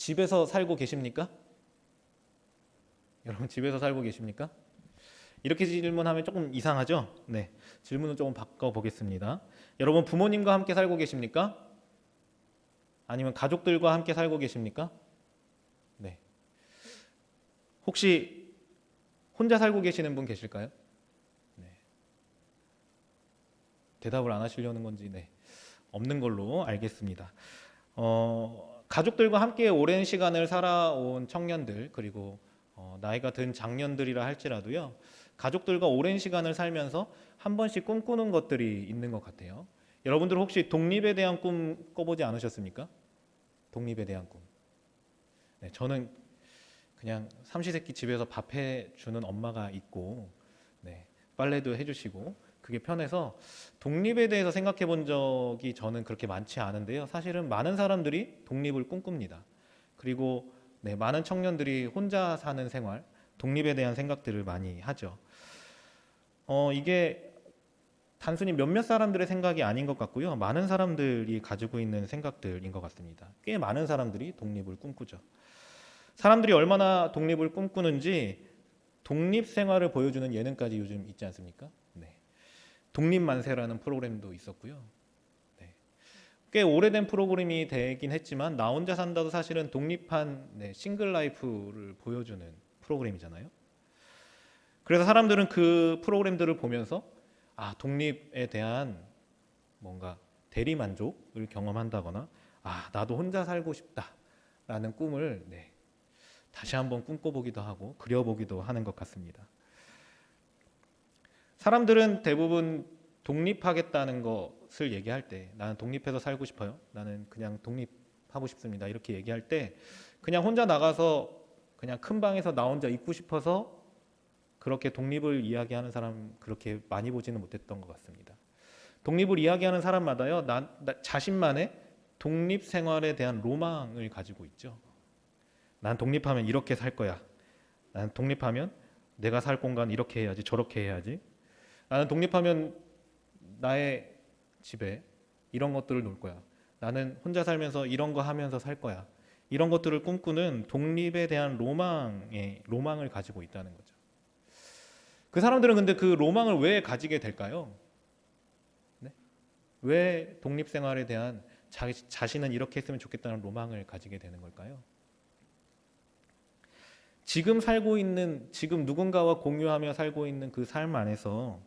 집에서 살고 계십니까? 여러분 집에서 살고 계십니까? 이렇게 질문하면 조금 이상하죠? 네, 질문을 조금 바꿔보겠습니다. 여러분 부모님과 함께 살고 계십니까? 아니면 가족들과 함께 살고 계십니까? 네. 혹시 혼자 살고 계시는 분 계실까요? 네. 대답을 안 하시려는 건지 네. 없는 걸로 알겠습니다. 가족들과 함께 오랜 시간을 살아온 청년들 그리고 나이가 든 장년들이라 할지라도요. 가족들과 오랜 시간을 살면서 한 번씩 꿈꾸는 것들이 있는 것 같아요. 여러분들 혹시 독립에 대한 꿈 꿔보지 않으셨습니까? 독립에 대한 꿈. 네, 저는 그냥 삼시세끼 집에서 밥 해주는 엄마가 있고 네, 빨래도 해주시고 그게 편해서 독립에 대해서 생각해 본 적이 저는 그렇게 많지 않은데요. 사실은 많은 사람들이 독립을 꿈꿉니다. 그리고 네, 많은 청년들이 혼자 사는 생활, 독립에 대한 생각들을 많이 하죠. 이게 단순히 몇몇 사람들의 생각이 아닌 것 같고요. 많은 사람들이 가지고 있는 생각들인 것 같습니다. 꽤 많은 사람들이 독립을 꿈꾸죠. 사람들이 얼마나 독립을 꿈꾸는지 독립 생활을 보여주는 예능까지 요즘 있지 않습니까? 네. 독립만세라는 프로그램도 있었고요. 네. 꽤 오래된 프로그램이 되긴 했지만 나 혼자 산다도 사실은 독립한 네, 싱글 라이프를 보여주는 프로그램이잖아요. 그래서 사람들은 그 프로그램들을 보면서 독립에 대한 뭔가 대리만족을 경험한다거나 나도 혼자 살고 싶다라는 꿈을 네, 다시 한번 꿈꿔보기도 하고 그려보기도 하는 것 같습니다. 사람들은 대부분 독립하겠다는 것을 얘기할 때 나는 독립해서 살고 싶어요. 나는 그냥 독립하고 싶습니다. 이렇게 얘기할 때 그냥 혼자 나가서 그냥 큰 방에서 나 혼자 있고 싶어서 그렇게 독립을 이야기하는 사람 그렇게 많이 보지는 못했던 것 같습니다. 독립을 이야기하는 사람마다요, 자신만의 독립 생활에 대한 로망을 가지고 있죠. 난 독립하면 이렇게 살 거야. 난 독립하면 내가 살 공간 이렇게 해야지, 저렇게 해야지. 나는 독립하면 나의 집에 이런 것들을 놓을 거야. 나는 혼자 살면서 이런 거 하면서 살 거야. 이런 것들을 꿈꾸는 독립에 대한 로망을 가지고 있다는 거죠. 그 사람들은 근데 그 로망을 왜 가지게 될까요? 네? 왜 독립 생활에 대한 자신은 이렇게 했으면 좋겠다는 로망을 가지게 되는 걸까요? 지금 누군가와 공유하며 살고 있는 그 삶 안에서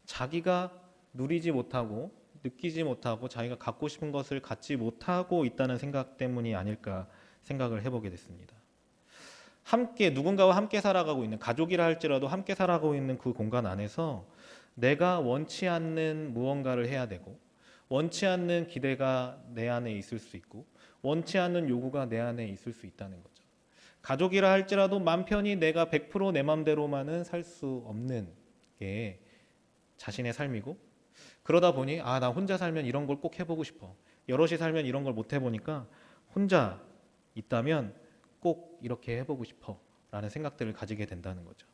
자기가 누리지 못하고 느끼지 못하고 자기가 갖고 싶은 것을 갖지 못하고 있다는 생각 때문이 아닐까 생각을 해보게 됐습니다. 누군가와 함께 살아가고 있는 가족이라 할지라도 함께 살아가고 있는 그 공간 안에서 내가 원치 않는 무언가를 해야 되고 원치 않는 기대가 내 안에 있을 수 있고 원치 않는 요구가 내 안에 있을 수 있다는 거죠. 가족이라 할지라도 맘 편히 내가 100% 내 맘대로만은 살 수 없는 게 자신의 삶이고 그러다 보니 나 혼자 살면 이런 걸 꼭 해보고 싶어. 여럿이 살면 이런 걸 못 해보니까 혼자 있다면 꼭 이렇게 해보고 싶어 라는 생각들을 가지게 된다는 거죠.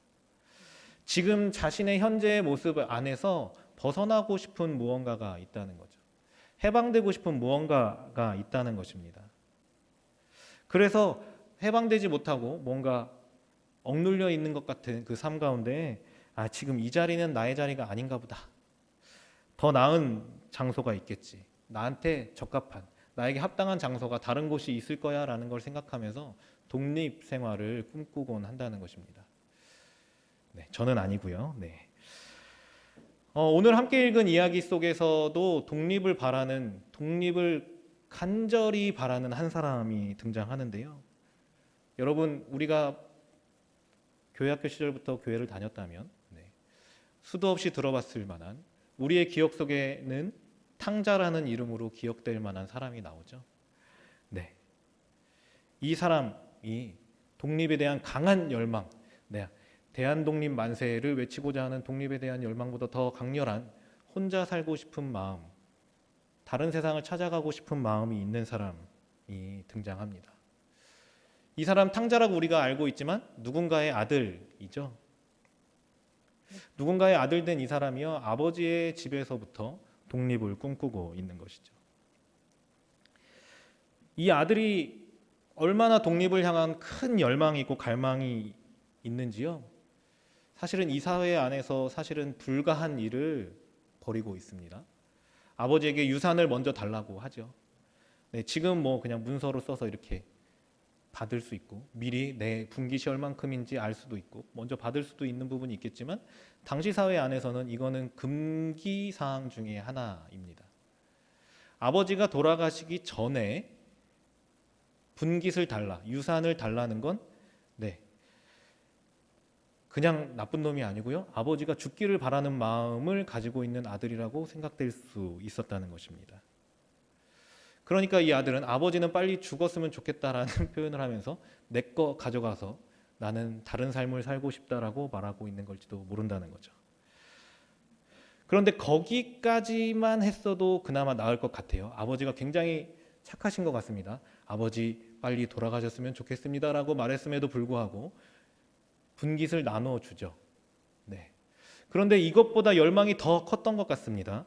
지금 자신의 현재의 모습 안에서 벗어나고 싶은 무언가가 있다는 거죠. 해방되고 싶은 무언가가 있다는 것입니다. 그래서 해방되지 못하고 뭔가 억눌려 있는 것 같은 그 삶 가운데 지금 이 자리는 나의 자리가 아닌가 보다. 더 나은 장소가 있겠지. 나한테 적합한, 나에게 합당한 장소가 다른 곳이 있을 거야 라는 걸 생각하면서 독립 생활을 꿈꾸곤 한다는 것입니다. 네, 저는 아니고요. 네. 오늘 함께 읽은 이야기 속에서도 독립을 간절히 바라는 한 사람이 등장하는데요. 여러분, 우리가 교회학교 시절부터 교회를 다녔다면 수도 없이 들어봤을 만한 우리의 기억 속에는 탕자라는 이름으로 기억될 만한 사람이 나오죠. 네. 이 사람이 독립에 대한 강한 열망, 대한독립 만세를 외치고자 하는 독립에 대한 열망보다 더 강렬한 혼자 살고 싶은 마음, 다른 세상을 찾아가고 싶은 마음이 있는 사람이 등장합니다. 이 사람 탕자라고 우리가 알고 있지만 누군가의 아들이죠. 누군가의 아들 된 이 사람이요, 아버지의 집에서부터 독립을 꿈꾸고 있는 것이죠. 이 아들이 얼마나 독립을 향한 큰 열망이 있고 갈망이 있는지요. 사실은 이 사회 안에서 사실은 불가한 일을 벌이고 있습니다. 아버지에게 유산을 먼저 달라고 하죠. 네, 지금 뭐 그냥 문서로 써서 이렇게 받을 수 있고 미리 내 분기시 얼만큼인지 알 수도 있고 먼저 받을 수도 있는 부분이 있겠지만 당시 사회 안에서는 이거는 금기 사항 중에 하나입니다. 아버지가 돌아가시기 전에 분깃을 달라, 유산을 달라는 건 그냥 나쁜 놈이 아니고요. 아버지가 죽기를 바라는 마음을 가지고 있는 아들이라고 생각될 수 있었다는 것입니다. 그러니까 이 아들은 아버지는 빨리 죽었으면 좋겠다라는 표현을 하면서 내 거 가져가서 나는 다른 삶을 살고 싶다라고 말하고 있는 걸지도 모른다는 거죠. 그런데 거기까지만 했어도 그나마 나을 것 같아요. 아버지가 굉장히 착하신 것 같습니다. 아버지 빨리 돌아가셨으면 좋겠습니다라고 말했음에도 불구하고 분깃을 나눠주죠. 네. 그런데 이것보다 열망이 더 컸던 것 같습니다.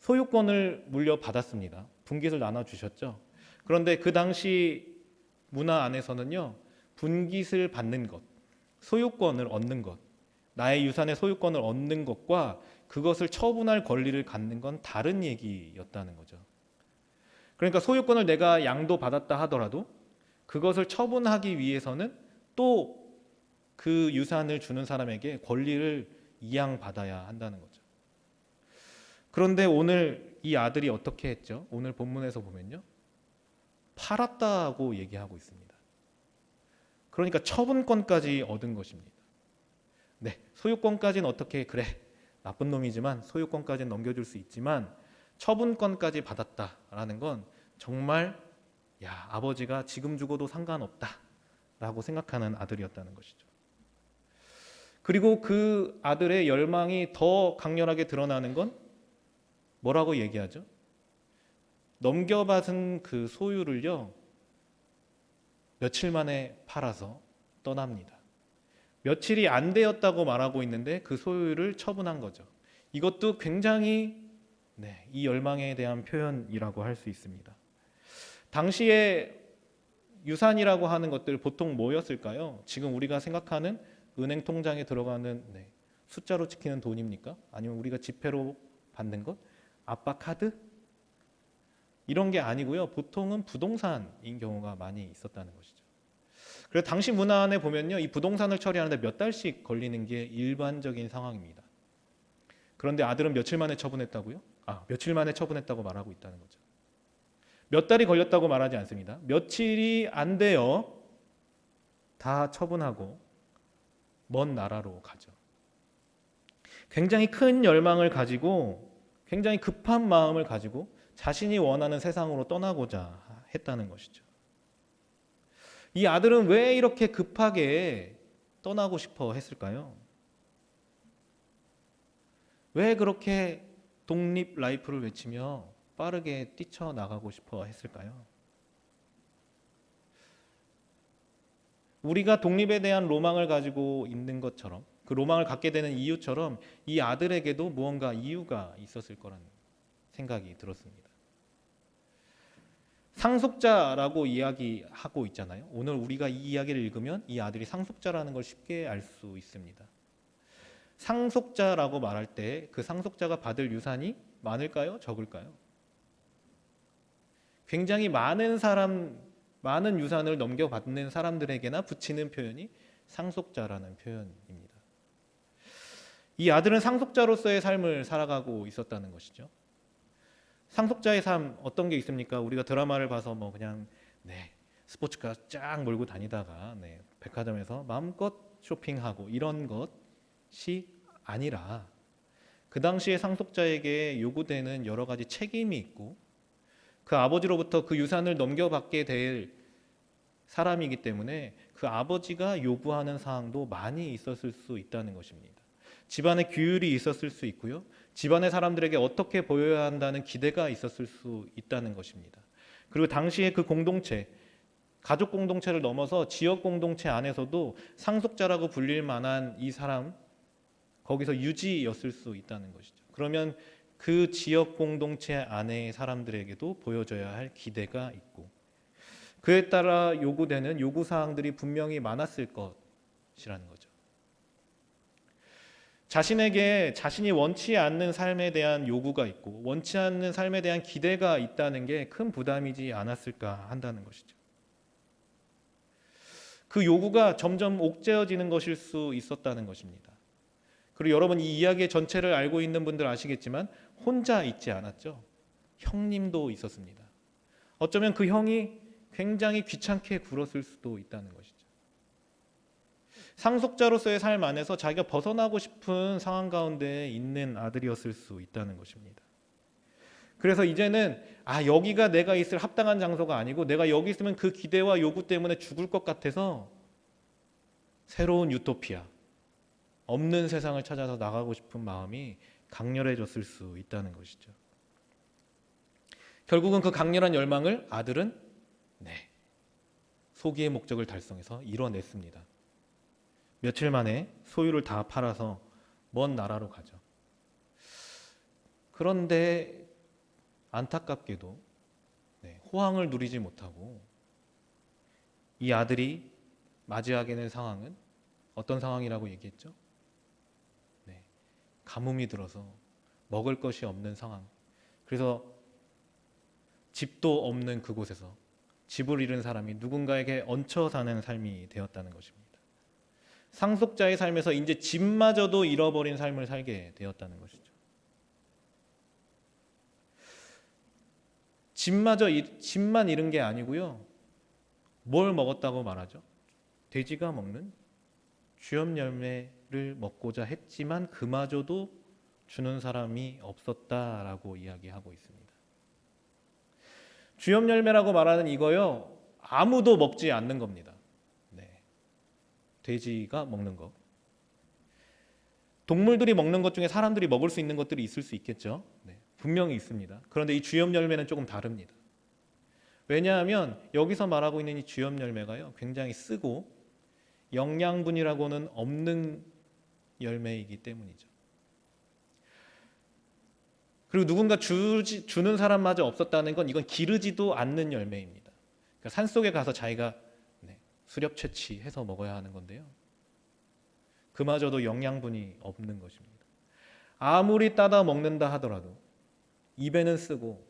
소유권을 물려받았습니다. 분깃을 나눠주셨죠. 그런데 그 당시 문화 안에서는요, 분깃을 받는 것, 소유권을 얻는 것, 나의 유산의 소유권을 얻는 것과 그것을 처분할 권리를 갖는 건 다른 얘기였다는 거죠. 그러니까 소유권을 내가 양도받았다 하더라도 그것을 처분하기 위해서는 또 그 유산을 주는 사람에게 권리를 이양받아야 한다는 거죠. 그런데 오늘 이 아들이 어떻게 했죠? 오늘 본문에서 보면요, 팔았다고 얘기하고 있습니다. 그러니까 처분권까지 얻은 것입니다. 네, 소유권까지는 어떻게 그래 나쁜 놈이지만 소유권까지는 넘겨줄 수 있지만 처분권까지 받았다라는 건 정말 야, 아버지가 지금 죽어도 상관없다라고 생각하는 아들이었다는 것이죠. 그리고 그 아들의 열망이 더 강렬하게 드러나는 건 뭐라고 얘기하죠? 넘겨받은 그 소유를요, 며칠 만에 팔아서 떠납니다. 며칠이 안 되었다고 말하고 있는데 그 소유를 처분한 거죠. 이것도 굉장히 이 열망에 대한 표현이라고 할 수 있습니다. 당시에 유산이라고 하는 것들 보통 뭐였을까요? 지금 우리가 생각하는 은행 통장에 들어가는 숫자로 찍히는 돈입니까? 아니면 우리가 지폐로 받는 것? 아빠 카드? 이런 게 아니고요. 보통은 부동산인 경우가 많이 있었다는 것이죠. 그래서 당시 문화 안에 보면요, 이 부동산을 처리하는데 몇 달씩 걸리는 게 일반적인 상황입니다. 그런데 아들은 며칠 만에 처분했다고요? 며칠 만에 처분했다고 말하고 있다는 거죠. 몇 달이 걸렸다고 말하지 않습니다. 며칠이 안 되어 다 처분하고 먼 나라로 가죠. 굉장히 큰 열망을 가지고 굉장히 급한 마음을 가지고 자신이 원하는 세상으로 떠나고자 했다는 것이죠. 이 아들은 왜 이렇게 급하게 떠나고 싶어 했을까요? 왜 그렇게 독립 라이프를 외치며 빠르게 뛰쳐나가고 싶어 했을까요? 우리가 독립에 대한 로망을 가지고 있는 것처럼, 그 로망을 갖게 되는 이유처럼 이 아들에게도 무언가 이유가 있었을 거라는 생각이 들었습니다. 상속자라고 이야기하고 있잖아요. 오늘 우리가 이 이야기를 읽으면 이 아들이 상속자라는 걸 쉽게 알 수 있습니다. 상속자라고 말할 때 그 상속자가 받을 유산이 많을까요? 적을까요? 굉장히 많은 유산을 넘겨받는 사람들에게나 붙이는 표현이 상속자라는 표현입니다. 이 아들은 상속자로서의 삶을 살아가고 있었다는 것이죠. 상속자의 삶 어떤 게 있습니까? 우리가 드라마를 봐서 뭐 그냥 스포츠카 쫙 몰고 다니다가 백화점에서 마음껏 쇼핑하고 이런 것이 아니라 그 당시에 상속자에게 요구되는 여러 가지 책임이 있고 그 아버지로부터 그 유산을 넘겨받게 될 사람이기 때문에 그 아버지가 요구하는 사항도 많이 있었을 수 있다는 것입니다. 집안의 규율이 있었을 수 있고요. 집안의 사람들에게 어떻게 보여야 한다는 기대가 있었을 수 있다는 것입니다. 그리고 당시에 그 공동체, 가족 공동체를 넘어서 지역 공동체 안에서도 상속자라고 불릴 만한 이 사람, 거기서 유지였을 수 있다는 것이죠. 그러면 그 지역 공동체 안의 사람들에게도 보여줘야 할 기대가 있고 그에 따라 요구되는 요구사항들이 분명히 많았을 것이라는 거죠. 자신에게 자신이 원치 않는 삶에 대한 요구가 있고 원치 않는 삶에 대한 기대가 있다는 게 큰 부담이지 않았을까 한다는 것이죠. 그 요구가 점점 옥죄어지는 것일 수 있었다는 것입니다. 그리고 여러분 이 이야기의 전체를 알고 있는 분들 아시겠지만 혼자 있지 않았죠. 형님도 있었습니다. 어쩌면 그 형이 굉장히 귀찮게 굴었을 수도 있다는 것이죠. 상속자로서의 삶 안에서 자기가 벗어나고 싶은 상황 가운데 있는 아들이었을 수 있다는 것입니다. 그래서 이제는 여기가 내가 있을 합당한 장소가 아니고 내가 여기 있으면 그 기대와 요구 때문에 죽을 것 같아서 새로운 유토피아, 없는 세상을 찾아서 나가고 싶은 마음이 강렬해졌을 수 있다는 것이죠. 결국은 그 강렬한 열망을 아들은 소기의 목적을 달성해서 이뤄냈습니다. 며칠 만에 소유를 다 팔아서 먼 나라로 가죠. 그런데 안타깝게도 호황을 누리지 못하고 이 아들이 맞이하게 된 상황은 어떤 상황이라고 얘기했죠? 가뭄이 들어서 먹을 것이 없는 상황. 그래서 집도 없는 그곳에서 집을 잃은 사람이 누군가에게 얹혀 사는 삶이 되었다는 것입니다. 상속자의 삶에서 이제 집마저도 잃어버린 삶을 살게 되었다는 것이죠. 집만 잃은 게 아니고요. 뭘 먹었다고 말하죠? 돼지가 먹는 주염 열매를 먹고자 했지만 그마저도 주는 사람이 없었다라고 이야기하고 있습니다. 주염 열매라고 말하는 이거요. 아무도 먹지 않는 겁니다. 돼지가 먹는 것. 동물들이 먹는 것 중에 사람들이 먹을 수 있는 것들이 있을 수 있겠죠. 분명히 있습니다. 그런데 이 주염 열매는 조금 다릅니다. 왜냐하면 여기서 말하고 있는 이 주염 열매가요. 굉장히 쓰고 영양분이라고는 없는 열매이기 때문이죠. 그리고 누군가 주는 사람마저 없었다는 건 이건 기르지도 않는 열매입니다. 그러니까 산속에 가서 자기가 수렵 채취해서 먹어야 하는 건데요. 그마저도 영양분이 없는 것입니다. 아무리 따다 먹는다 하더라도 입에는 쓰고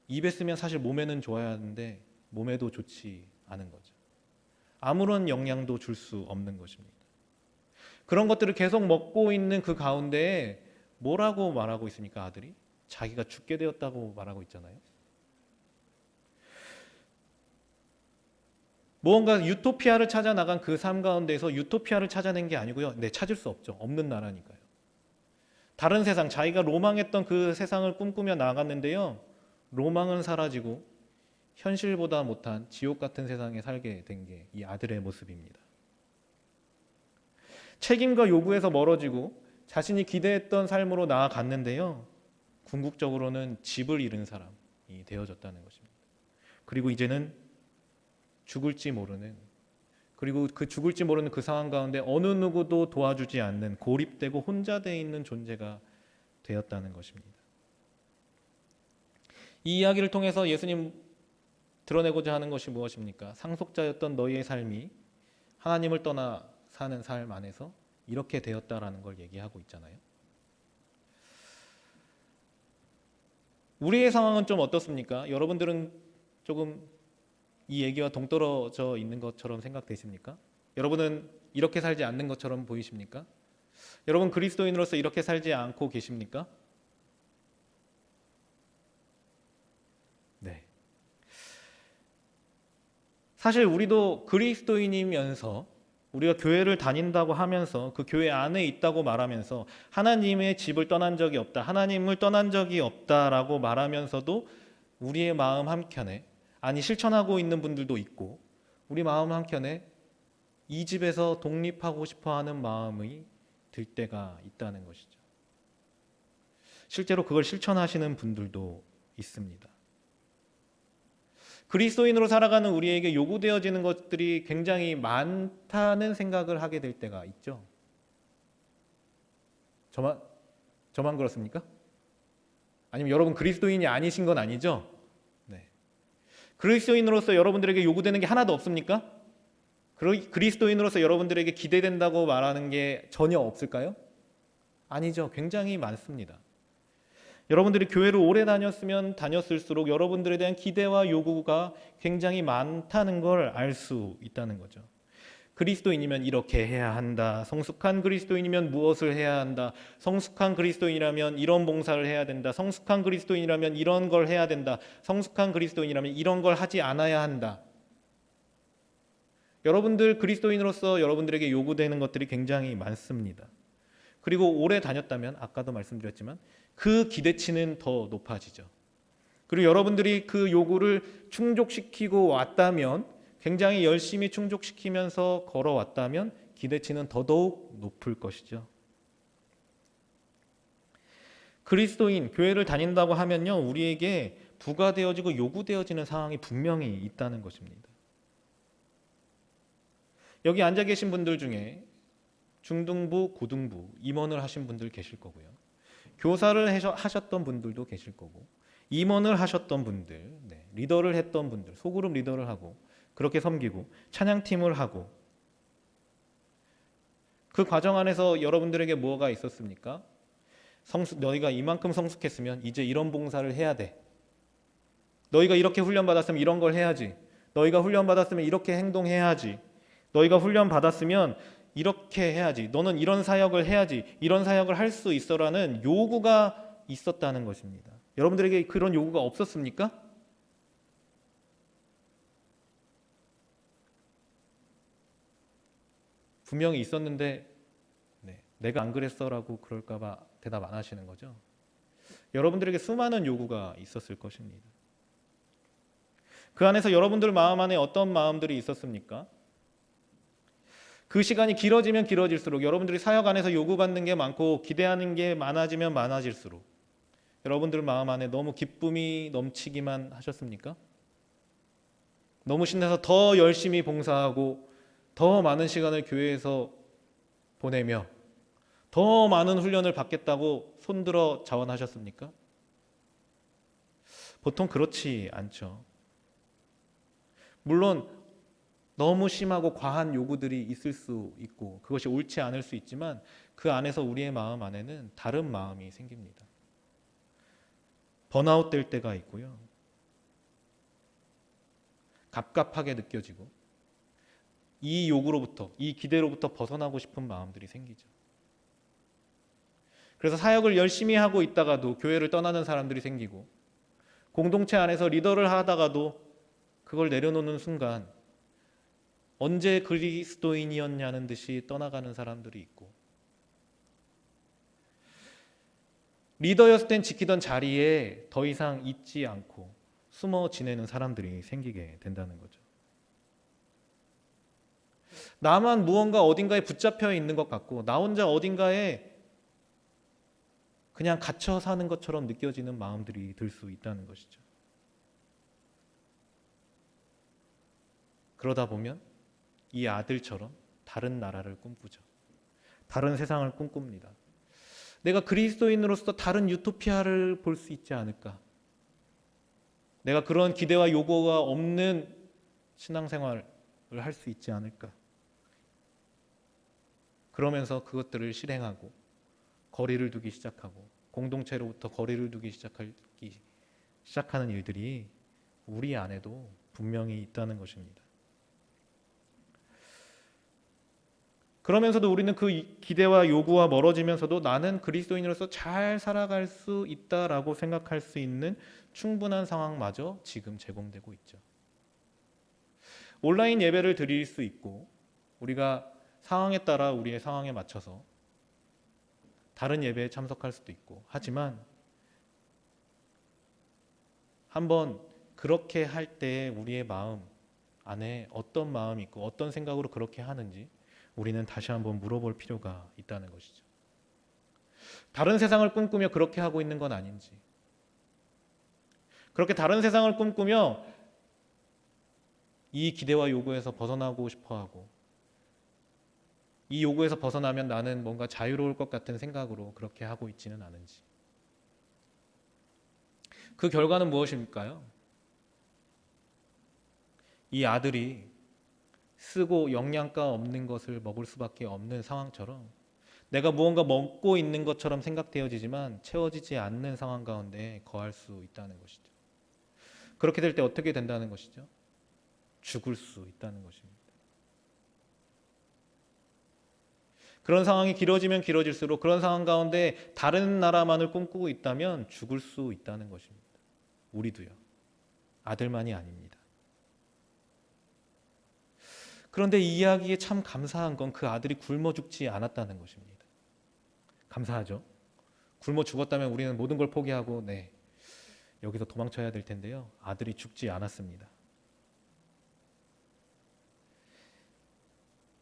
입에 쓰면 사실 몸에는 좋아야 하는데 몸에도 좋지 않은 거죠. 아무런 영양도 줄 수 없는 것입니다. 그런 것들을 계속 먹고 있는 그 가운데에 뭐라고 말하고 있습니까? 아들이? 자기가 죽게 되었다고 말하고 있잖아요. 무언가 유토피아를 찾아 나간 그 삶 가운데에서 유토피아를 찾아낸 게 아니고요. 찾을 수 없죠. 없는 나라니까요. 다른 세상, 자기가 로망했던 그 세상을 꿈꾸며 나아갔는데요. 로망은 사라지고 현실보다 못한 지옥 같은 세상에 살게 된 게 이 아들의 모습입니다. 책임과 요구에서 멀어지고 자신이 기대했던 삶으로 나아갔는데요. 궁극적으로는 집을 잃은 사람이 되어졌다는 것입니다. 그리고 이제는 죽을지 모르는, 그리고 그 죽을지 모르는 그 상황 가운데 어느 누구도 도와주지 않는 고립되고 혼자 돼 있는 존재가 되었다는 것입니다. 이 이야기를 통해서 예수님 드러내고자 하는 것이 무엇입니까? 상속자였던 너희의 삶이 하나님을 떠나 사는 삶 안에서 이렇게 되었다라는 걸 얘기하고 있잖아요. 우리의 상황은 좀 어떻습니까? 여러분들은 조금 이 얘기와 동떨어져 있는 것처럼 생각되십니까? 여러분은 이렇게 살지 않는 것처럼 보이십니까? 여러분 그리스도인으로서 이렇게 살지 않고 계십니까? 네. 사실 우리도 그리스도인이면서 우리가 교회를 다닌다고 하면서 그 교회 안에 있다고 말하면서 하나님의 집을 떠난 적이 없다, 하나님을 떠난 적이 없다라고 말하면서도 우리의 마음 한켠에 실천하고 있는 분들도 있고 우리 마음 한켠에 이 집에서 독립하고 싶어하는 마음이 들 때가 있다는 것이죠. 실제로 그걸 실천하시는 분들도 있습니다. 그리스도인으로 살아가는 우리에게 요구되어지는 것들이 굉장히 많다는 생각을 하게 될 때가 있죠. 저만 그렇습니까? 아니면 여러분 그리스도인이 아니신 건 아니죠? 그리스도인으로서 여러분들에게 요구되는 게 하나도 없습니까? 그리스도인으로서 여러분들에게 기대된다고 말하는 게 전혀 없을까요? 아니죠. 굉장히 많습니다. 여러분들이 교회를 오래 다녔으면 다녔을수록 여러분들에 대한 기대와 요구가 굉장히 많다는 걸 알 수 있다는 거죠. 그리스도인이면 이렇게 해야 한다. 성숙한 그리스도인이면 무엇을 해야 한다. 성숙한 그리스도인이라면 이런 봉사를 해야 된다. 성숙한 그리스도인이라면 이런 걸 해야 된다. 성숙한 그리스도인이라면 이런 걸 하지 않아야 한다. 여러분들 그리스도인으로서 여러분들에게 요구되는 것들이 굉장히 많습니다. 그리고 오래 다녔다면 아까도 말씀드렸지만 그 기대치는 더 높아지죠. 그리고 여러분들이 그 요구를 충족시키고 왔다면, 굉장히 열심히 충족시키면서 걸어왔다면 기대치는 더더욱 높을 것이죠. 그리스도인, 교회를 다닌다고 하면요, 우리에게 부과되어지고 요구되어지는 상황이 분명히 있다는 것입니다. 여기 앉아 계신 분들 중에 중등부, 고등부, 임원을 하신 분들 계실 거고요. 교사를 하셨던 분들도 계실 거고, 임원을 하셨던 분들, 리더를 했던 분들, 소그룹 리더를 하고 그렇게 섬기고 찬양팀을 하고, 그 과정 안에서 여러분들에게 뭐가 있었습니까? 너희가 이만큼 성숙했으면 이제 이런 봉사를 해야 돼. 너희가 이렇게 훈련받았으면 이런 걸 해야지. 너희가 훈련받았으면 이렇게 행동해야지. 너희가 훈련받았으면 이렇게 해야지. 너는 이런 사역을 해야지. 이런 사역을 할 수 있어라는 요구가 있었다는 것입니다. 여러분들에게 그런 요구가 없었습니까? 분명히 있었는데 내가 안 그랬어라고 그럴까 봐 대답 안 하시는 거죠. 여러분들에게 수많은 요구가 있었을 것입니다. 그 안에서 여러분들 마음 안에 어떤 마음들이 있었습니까? 그 시간이 길어지면 길어질수록, 여러분들이 사역 안에서 요구받는 게 많고 기대하는 게 많아지면 많아질수록 여러분들 마음 안에 너무 기쁨이 넘치기만 하셨습니까? 너무 신나서 더 열심히 봉사하고 더 많은 시간을 교회에서 보내며 더 많은 훈련을 받겠다고 손들어 자원하셨습니까? 보통 그렇지 않죠. 물론 너무 심하고 과한 요구들이 있을 수 있고 그것이 옳지 않을 수 있지만, 그 안에서 우리의 마음 안에는 다른 마음이 생깁니다. 번아웃 될 때가 있고요. 갑갑하게 느껴지고 이 요구로부터, 이 기대로부터 벗어나고 싶은 마음들이 생기죠. 그래서 사역을 열심히 하고 있다가도 교회를 떠나는 사람들이 생기고, 공동체 안에서 리더를 하다가도 그걸 내려놓는 순간 언제 그리스도인이었냐는 듯이 떠나가는 사람들이 있고, 리더였을 땐 지키던 자리에 더 이상 있지 않고 숨어 지내는 사람들이 생기게 된다는 거죠. 나만 무언가 어딘가에 붙잡혀 있는 것 같고 나 혼자 어딘가에 그냥 갇혀 사는 것처럼 느껴지는 마음들이 들 수 있다는 것이죠. 그러다 보면 이 아들처럼 다른 나라를 꿈꾸죠. 다른 세상을 꿈꿉니다. 내가 그리스도인으로서 다른 유토피아를 볼 수 있지 않을까? 내가 그런 기대와 요구가 없는 신앙생활을 할 수 있지 않을까? 그러면서 그것들을 실행하고 거리를 두기 시작하고 공동체로부터 거리를 두기 시작하는 일들이 우리 안에도 분명히 있다는 것입니다. 그러면서도 우리는 그 기대와 요구와 멀어지면서도 나는 그리스도인으로서 잘 살아갈 수 있다라고 생각할 수 있는 충분한 상황마저 지금 제공되고 있죠. 온라인 예배를 드릴 수 있고, 우리가 상황에 따라 우리의 상황에 맞춰서 다른 예배에 참석할 수도 있고, 하지만 한번 그렇게 할 때 우리의 마음 안에 어떤 마음이 있고 어떤 생각으로 그렇게 하는지 우리는 다시 한번 물어볼 필요가 있다는 것이죠. 다른 세상을 꿈꾸며 그렇게 하고 있는 건 아닌지, 그렇게 다른 세상을 꿈꾸며 이 기대와 요구에서 벗어나고 싶어하고, 이 요구에서 벗어나면 나는 뭔가 자유로울 것 같은 생각으로 그렇게 하고 있지는 않은지. 그 결과는 무엇일까요? 이 아들이 쓰고 영양가 없는 것을 먹을 수밖에 없는 상황처럼 내가 무언가 먹고 있는 것처럼 생각되어지지만 채워지지 않는 상황 가운데 거할 수 있다는 것이죠. 그렇게 될 때 어떻게 된다는 것이죠? 죽을 수 있다는 것입니다. 그런 상황이 길어지면 길어질수록 그런 상황 가운데 다른 나라만을 꿈꾸고 있다면 죽을 수 있다는 것입니다. 우리도요. 아들만이 아닙니다. 그런데 이 이야기에 참 감사한 건 그 아들이 굶어 죽지 않았다는 것입니다. 감사하죠. 굶어 죽었다면 우리는 모든 걸 포기하고 여기서 도망쳐야 될 텐데요. 아들이 죽지 않았습니다.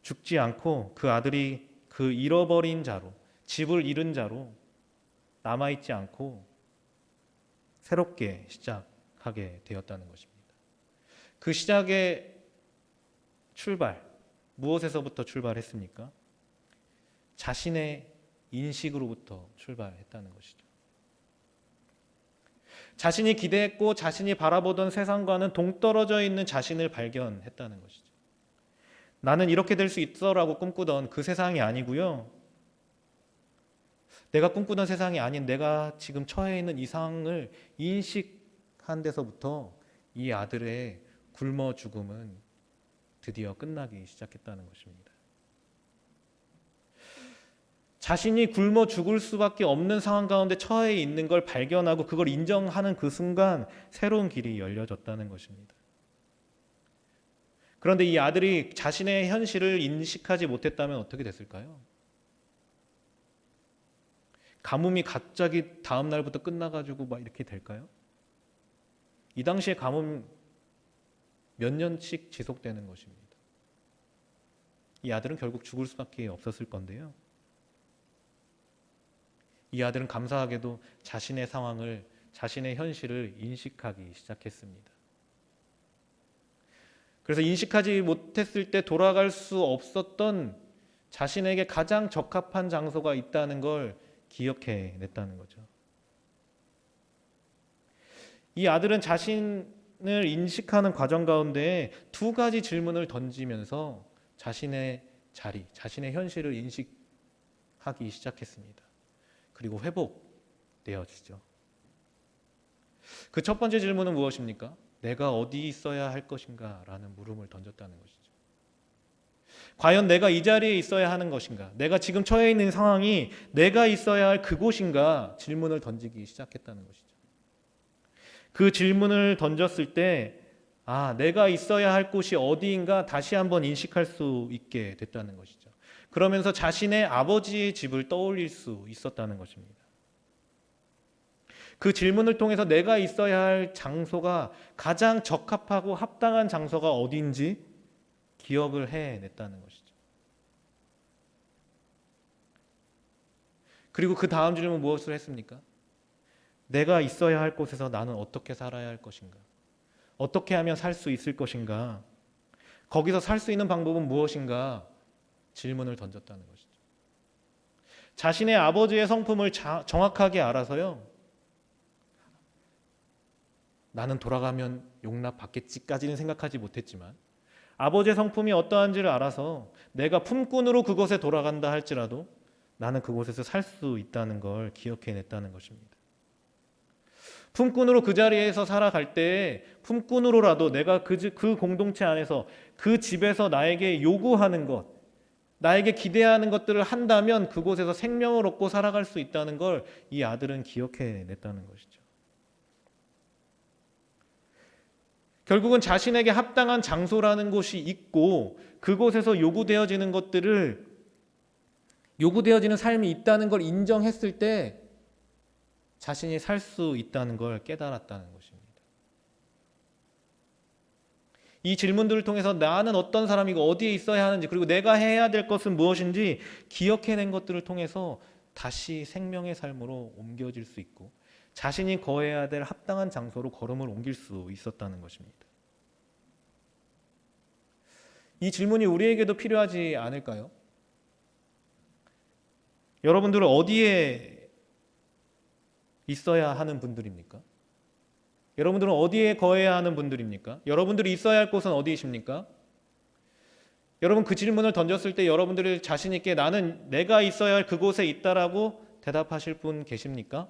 죽지 않고 그 아들이 그 잃어버린 자로, 집을 잃은 자로 남아있지 않고 새롭게 시작하게 되었다는 것입니다. 그 시작의 출발, 무엇에서부터 출발했습니까? 자신의 인식으로부터 출발했다는 것이죠. 자신이 기대했고 자신이 바라보던 세상과는 동떨어져 있는 자신을 발견했다는 것이죠. 나는 이렇게 될 수 있어라고 꿈꾸던 그 세상이 아니고요. 내가 꿈꾸던 세상이 아닌 내가 지금 처해 있는 이 상황을 인식한 데서부터 이 아들의 굶어 죽음은 드디어 끝나기 시작했다는 것입니다. 자신이 굶어 죽을 수밖에 없는 상황 가운데 처해 있는 걸 발견하고 그걸 인정하는 그 순간 새로운 길이 열려졌다는 것입니다. 그런데 이 아들이 자신의 현실을 인식하지 못했다면 어떻게 됐을까요? 가뭄이 갑자기 다음 날부터 끝나가지고 막 이렇게 될까요? 이 당시에 가뭄 몇 년씩 지속되는 것입니다. 이 아들은 결국 죽을 수밖에 없었을 건데요. 이 아들은 감사하게도 자신의 상황을, 자신의 현실을 인식하기 시작했습니다. 그래서 인식하지 못했을 때 돌아갈 수 없었던 자신에게 가장 적합한 장소가 있다는 걸 기억해냈다는 거죠. 이 아들은 자신을 인식하는 과정 가운데 두 가지 질문을 던지면서 자신의 자리, 자신의 현실을 인식하기 시작했습니다. 그리고 회복되어지죠. 그 첫 번째 질문은 무엇입니까? 내가 어디 있어야 할 것인가? 라는 물음을 던졌다는 것이죠. 과연 내가 이 자리에 있어야 하는 것인가? 내가 지금 처해 있는 상황이 내가 있어야 할 그곳인가? 질문을 던지기 시작했다는 것이죠. 그 질문을 던졌을 때 내가 있어야 할 곳이 어디인가 다시 한번 인식할 수 있게 됐다는 것이죠. 그러면서 자신의 아버지의 집을 떠올릴 수 있었다는 것입니다. 그 질문을 통해서 내가 있어야 할 장소가 가장 적합하고 합당한 장소가 어디인지 기억을 해냈다는 것이죠. 그리고 그 다음 질문은 무엇을 했습니까? 내가 있어야 할 곳에서 나는 어떻게 살아야 할 것인가? 어떻게 하면 살 수 있을 것인가? 거기서 살 수 있는 방법은 무엇인가? 질문을 던졌다는 것이죠. 자신의 아버지의 성품을 정확하게 알아서요. 나는 돌아가면 용납받겠지까지는 생각하지 못했지만 아버지의 성품이 어떠한지를 알아서 내가 품꾼으로 그곳에 돌아간다 할지라도 나는 그곳에서 살 수 있다는 걸 기억해냈다는 것입니다. 품꾼으로 그 자리에서 살아갈 때 품꾼으로라도 내가 그 공동체 안에서 그 집에서 나에게 요구하는 것, 나에게 기대하는 것들을 한다면 그곳에서 생명을 얻고 살아갈 수 있다는 걸 이 아들은 기억해냈다는 것이죠. 결국은 자신에게 합당한 장소라는 곳이 있고 그곳에서 요구되어지는 것들을 요구되어지는 삶이 있다는 걸 인정했을 때 자신이 살 수 있다는 걸 깨달았다는 것입니다. 이 질문들을 통해서 나는 어떤 사람이고 어디에 있어야 하는지 그리고 내가 해야 될 것은 무엇인지 기억해낸 것들을 통해서 다시 생명의 삶으로 옮겨질 수 있고 자신이 거해야 될 합당한 장소로 걸음을 옮길 수 있었다는 것입니다. 이 질문이 우리에게도 필요하지 않을까요? 여러분들은 어디에 있어야 하는 분들입니까? 여러분들은 어디에 거해야 하는 분들입니까? 여러분들이 있어야 할 곳은 어디이십니까? 여러분 그 질문을 던졌을 때 여러분들이 자신 있게 나는 내가 있어야 할 그곳에 있다라고 대답하실 분 계십니까?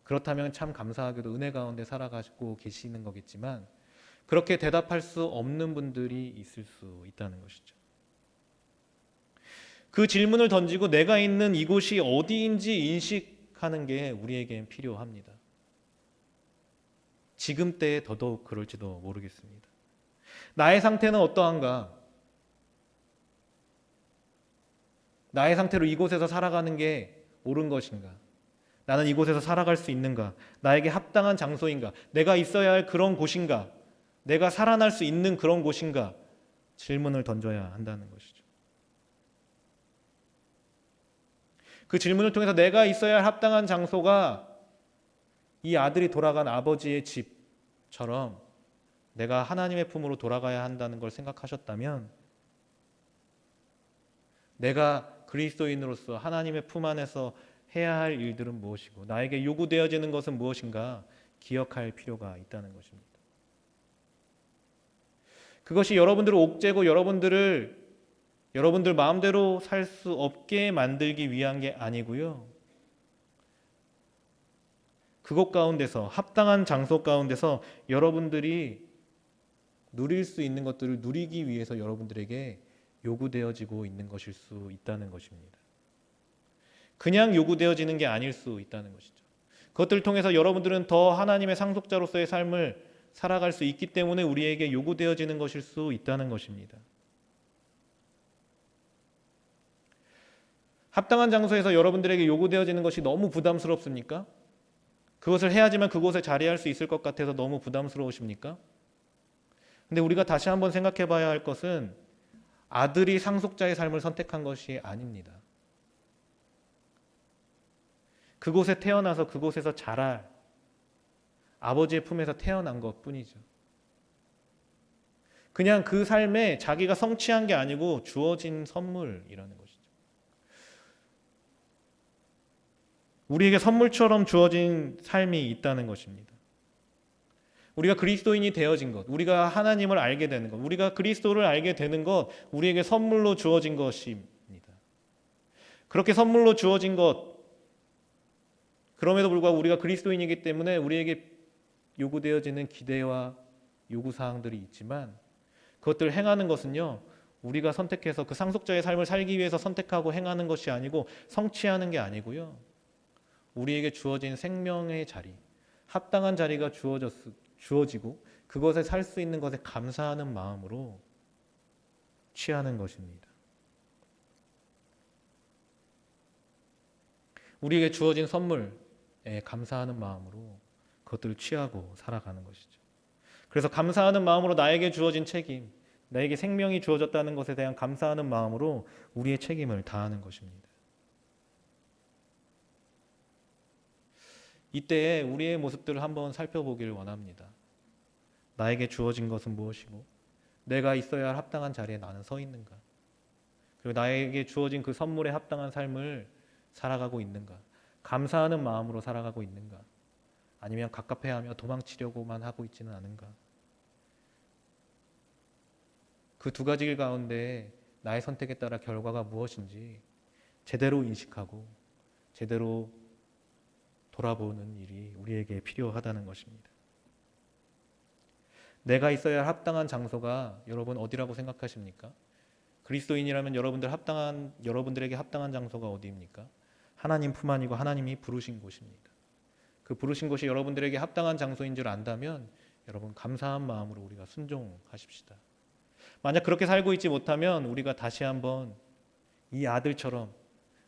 그렇다면 참 감사하게도 은혜 가운데 살아가고 계시는 거겠지만 그렇게 대답할 수 없는 분들이 있을 수 있다는 것이죠. 그 질문을 던지고 내가 있는 이곳이 어디인지 인식하는 게 우리에겐 필요합니다. 지금 때에 더더욱 그럴지도 모르겠습니다. 나의 상태는 어떠한가? 나의 상태로 이곳에서 살아가는 게 옳은 것인가? 나는 이곳에서 살아갈 수 있는가? 나에게 합당한 장소인가? 내가 있어야 할 그런 곳인가? 내가 살아날 수 있는 그런 곳인가? 질문을 던져야 한다는 것이죠. 그 질문을 통해서 내가 있어야 할 합당한 장소가 이 아들이 돌아간 아버지의 집처럼 내가 하나님의 품으로 돌아가야 한다는 걸 생각하셨다면 내가 그리스도인으로서 하나님의 품 안에서 해야 할 일들은 무엇이고 나에게 요구되어지는 것은 무엇인가 기억할 필요가 있다는 것입니다. 그것이 여러분들을 옥죄고 여러분들 마음대로 살 수 없게 만들기 위한 게 아니고요. 그곳 가운데서 합당한 장소 가운데서 여러분들이 누릴 수 있는 것들을 누리기 위해서 여러분들에게 요구되어지고 있는 것일 수 있다는 것입니다. 그냥 요구되어지는 게 아닐 수 있다는 것이죠. 그것들을 통해서 여러분들은 더 하나님의 상속자로서의 삶을 살아갈 수 있기 때문에 우리에게 요구되어지는 것일 수 있다는 것입니다. 합당한 장소에서 여러분들에게 요구되어지는 것이 너무 부담스럽습니까? 그것을 해야지만 그곳에 자리할 수 있을 것 같아서 너무 부담스러우십니까? 근데 우리가 다시 한번 생각해 봐야 할 것은 아들이 상속자의 삶을 선택한 것이 아닙니다. 그곳에 태어나서 그곳에서 자랄 아버지의 품에서 태어난 것 뿐이죠. 그냥 그 삶에 자기가 성취한 게 아니고 주어진 선물이라는 것이죠. 우리에게 선물처럼 주어진 삶이 있다는 것입니다. 우리가 그리스도인이 되어진 것, 우리가 하나님을 알게 되는 것, 우리가 그리스도를 알게 되는 것, 우리에게 선물로 주어진 것입니다. 그렇게 선물로 주어진 것, 그럼에도 불구하고 우리가 그리스도인이기 때문에 우리에게 요구되어지는 기대와 요구사항들이 있지만 그것들을 행하는 것은요, 우리가 선택해서 그 상속자의 삶을 살기 위해서 선택하고 행하는 것이 아니고 성취하는 게 아니고요. 우리에게 주어진 생명의 자리, 합당한 자리가 주어지고 그것에 살 수 있는 것에 감사하는 마음으로 취하는 것입니다. 우리에게 주어진 선물에 감사하는 마음으로 그것들을 취하고 살아가는 것이죠. 그래서 감사하는 마음으로 나에게 주어진 책임, 나에게 생명이 주어졌다는 것에 대한 감사하는 마음으로 우리의 책임을 다하는 것입니다. 이때에 우리의 모습들을 한번 살펴보기를 원합니다. 나에게 주어진 것은 무엇이고 내가 있어야 할 합당한 자리에 나는 서 있는가? 그리고 나에게 주어진 그 선물에 합당한 삶을 살아가고 있는가? 감사하는 마음으로 살아가고 있는가? 아니면 갑갑해하며 도망치려고만 하고 있지는 않은가? 그 두 가지 길 가운데 나의 선택에 따라 결과가 무엇인지 제대로 인식하고 제대로 돌아보는 일이 우리에게 필요하다는 것입니다. 내가 있어야 할 합당한 장소가 여러분 어디라고 생각하십니까? 그리스도인이라면 여러분들에게 합당한 장소가 어디입니까? 하나님 품 안이고 하나님이 부르신 곳입니다. 그 부르신 곳이 여러분들에게 합당한 장소인 줄 안다면 여러분 감사한 마음으로 우리가 순종하십시다. 만약 그렇게 살고 있지 못하면 우리가 다시 한번 이 아들처럼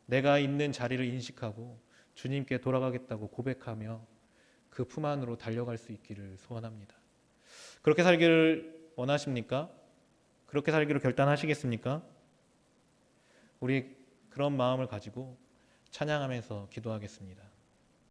내가 있는 자리를 인식하고 주님께 돌아가겠다고 고백하며 그 품 안으로 달려갈 수 있기를 소원합니다. 그렇게 살기를 원하십니까? 그렇게 살기로 결단하시겠습니까? 우리 그런 마음을 가지고 찬양하면서 기도하겠습니다.